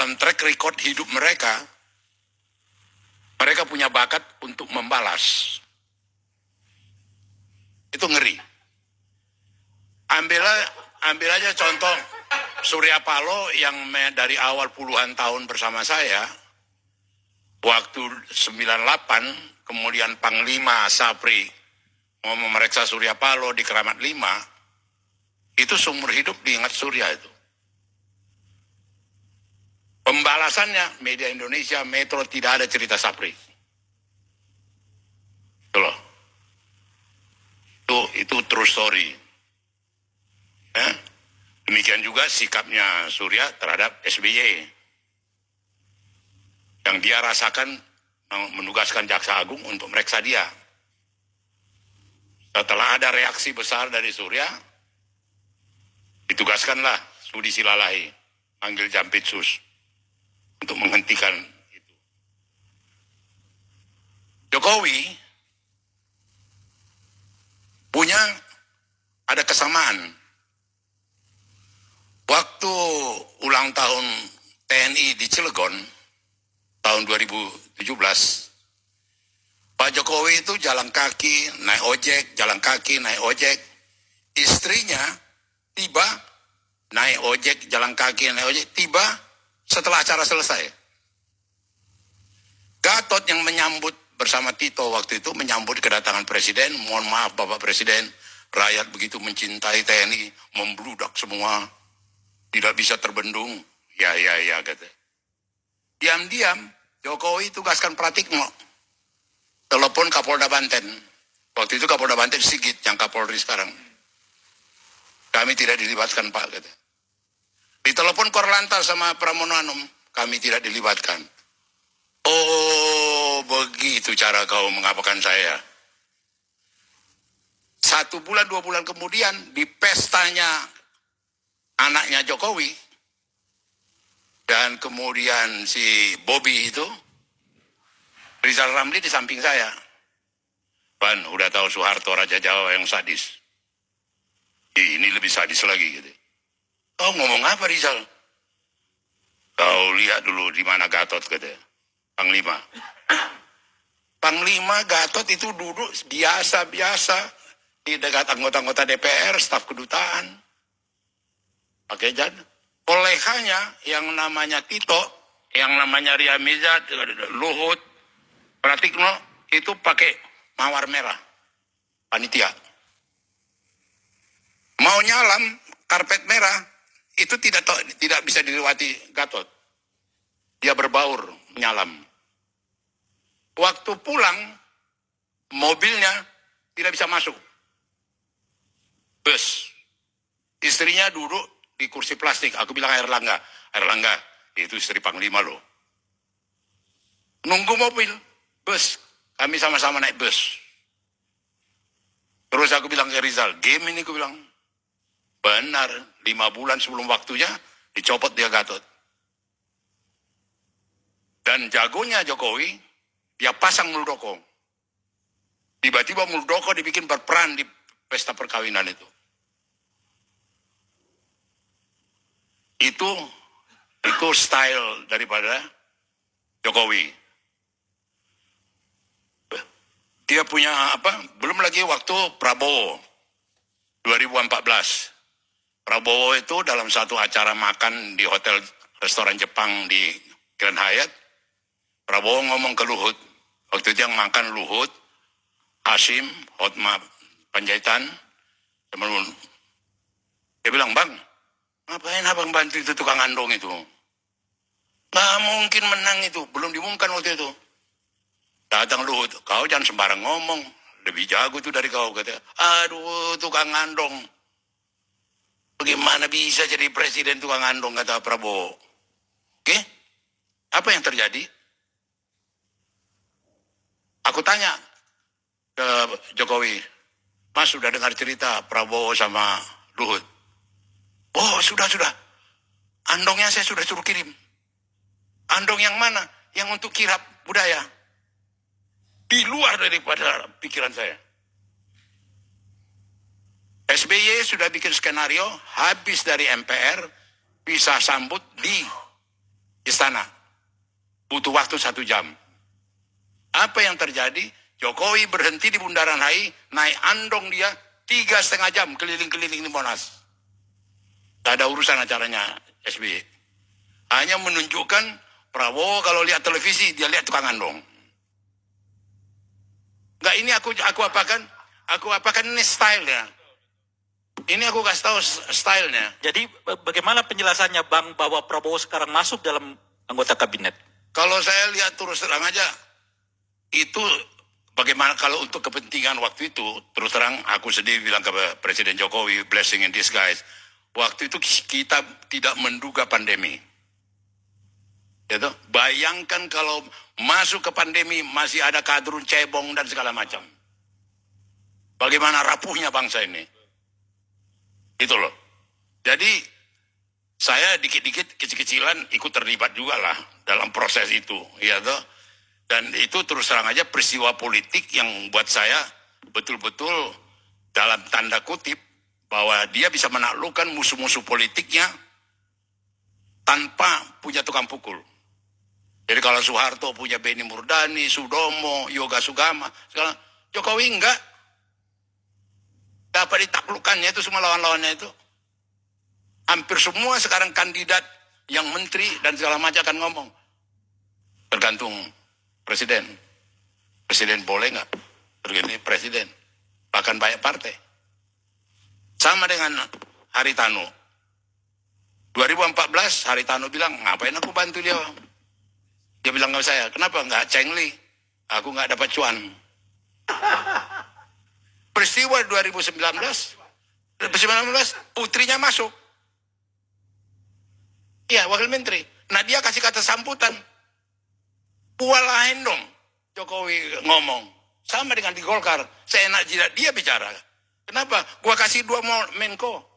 dalam track record hidup mereka punya bakat untuk membalas. Itu ngeri. Ambil aja contoh Surya Paloh yang dari awal puluhan tahun bersama saya, waktu 98, kemudian Panglima Sapri mau memeriksa Surya Paloh di Keramat 5, itu seumur hidup diingat Surya itu. Pembalasannya, media Indonesia, Metro, tidak ada cerita Sapri. Itu loh. Itu true story. Ya. Demikian juga sikapnya Surya terhadap SBY. Yang dia rasakan menugaskan Jaksa Agung untuk meriksa dia. Setelah ada reaksi besar dari Surya, ditugaskanlah Sudi Silalahi, panggil Jampitsus, untuk menghentikan itu. Jokowi punya ada kesamaan. Waktu ulang tahun TNI di Cilegon, tahun 2017, Pak Jokowi itu jalan kaki, naik ojek, jalan kaki, naik ojek. Istrinya tiba, naik ojek, jalan kaki, naik ojek, tiba setelah acara selesai. Gatot yang menyambut bersama Tito waktu itu, menyambut kedatangan Presiden, mohon maaf Bapak Presiden, rakyat begitu mencintai TNI, membludak semua, tidak bisa terbendung. Ya, kata. Diam-diam, Jokowi tugaskan Pratikno, telepon Kapolda Banten. Waktu itu Kapolda Banten Sigit, yang Kapolri sekarang. Kami tidak dilibatkan Pak, kata. Ditelepon Korlantas sama Pramono Anum, kami tidak dilibatkan. Oh, begitu cara kau mengapakan saya. 1 bulan, 2 bulan kemudian, di pestanya anaknya Jokowi, dan kemudian si Bobby itu, Rizal Ramli di samping saya. Pan, udah tahu Soeharto Raja Jawa yang sadis. Ini lebih sadis lagi. Gitu. Kau ngomong apa Rizal? Kau lihat dulu di mana Gatot, katanya. Panglima. Panglima Gatot itu duduk biasa-biasa di dekat anggota-anggota DPR, staf kedutaan. Pakai jan. Olehanya yang namanya Tito, yang namanya Ria Mizat, Luhut, Pratikno, itu pakai mawar merah. Panitia. Mau nyalam, karpet merah, itu tidak bisa dilewati Gatot. Dia berbaur, menyalam. Waktu pulang, mobilnya tidak bisa masuk. Bus. Istrinya duduk di kursi plastik. Aku bilang Erlangga, itu istri Panglima loh. Nunggu mobil, bus. Kami sama-sama naik bus. Terus aku bilang ke Rizal, game ini aku bilang. Benar, 5 bulan sebelum waktunya, dicopot dia Gatot. Dan jagonya Jokowi, dia pasang Muldoko. Tiba-tiba Muldoko dibikin berperan di pesta perkawinan itu. Itu style daripada Jokowi. Dia punya apa? Belum lagi waktu Prabowo 2014. Prabowo itu dalam satu acara makan di hotel restoran Jepang di Grand Hyatt, Prabowo ngomong ke Luhut. Waktu itu yang makan Luhut, Hasim, Hotma Panjaitan, teman. Dia bilang, Bang, ngapain abang bantu itu tukang andong itu? Nggak mungkin menang itu, belum diumumkan waktu itu. Datang Luhut, kau jangan sembarang ngomong, lebih jago itu dari kau, kata. Aduh, tukang andong. Bagaimana bisa jadi presiden tukang andong, kata Prabowo. Oke? Apa yang terjadi? Aku tanya ke Jokowi, Mas sudah dengar cerita Prabowo sama Luhut? Oh, sudah. Andongnya saya sudah suruh kirim. Andong yang mana? Yang untuk kirap budaya. Di luar daripada pikiran saya. SBY sudah bikin skenario, habis dari MPR, bisa sambut di Istana butuh waktu 1 jam. Apa yang terjadi? Jokowi berhenti di Bundaran HI, naik andong dia 3,5 jam keliling-keliling di Monas. Tak ada urusan acaranya SBY. Hanya menunjukkan Prabowo kalau lihat televisi, dia lihat tukang andong. Enggak, ini aku apakan ini stylenya. Ini aku kasih tahu stylenya. Jadi bagaimana penjelasannya Bang bahwa Prabowo sekarang masuk dalam anggota kabinet? Kalau saya lihat terus terang aja, itu bagaimana kalau untuk kepentingan waktu itu, terus terang aku sendiri bilang ke Presiden Jokowi, blessing in disguise. Waktu itu kita tidak menduga pandemi. Gitu? Bayangkan kalau masuk ke pandemi masih ada kadrun cebong dan segala macam. Bagaimana rapuhnya bangsa ini. Itu loh. Jadi saya dikit-dikit kecil-kecilan ikut terlibat juga lah dalam proses itu. Ya toh? Dan itu terus terang aja peristiwa politik yang buat saya betul-betul dalam tanda kutip bahwa dia bisa menaklukkan musuh-musuh politiknya tanpa punya tukang pukul. Jadi kalau Soeharto punya Beni Murdani, Sudomo, Yoga Sugama, sekarang Jokowi enggak. Dapat ditaklukkannya itu semua lawan-lawannya itu. Hampir semua sekarang kandidat yang menteri dan segala macam akan ngomong. Tergantung presiden. Presiden boleh nggak? Tergantung presiden. Bahkan banyak partai. Sama dengan Haritanu. 2014 Haritanu bilang, ngapain aku bantu dia? Dia bilang ke saya, kenapa nggak cengli? Aku nggak dapat cuan. Peristiwa 2019, putrinya masuk. Iya, wakil menteri. Nah dia kasih kata sambutan. Pualahin dong Jokowi ngomong. Sama dengan di Golkar. Seenak jidat dia bicara. Kenapa? Gua kasih 2 Menko.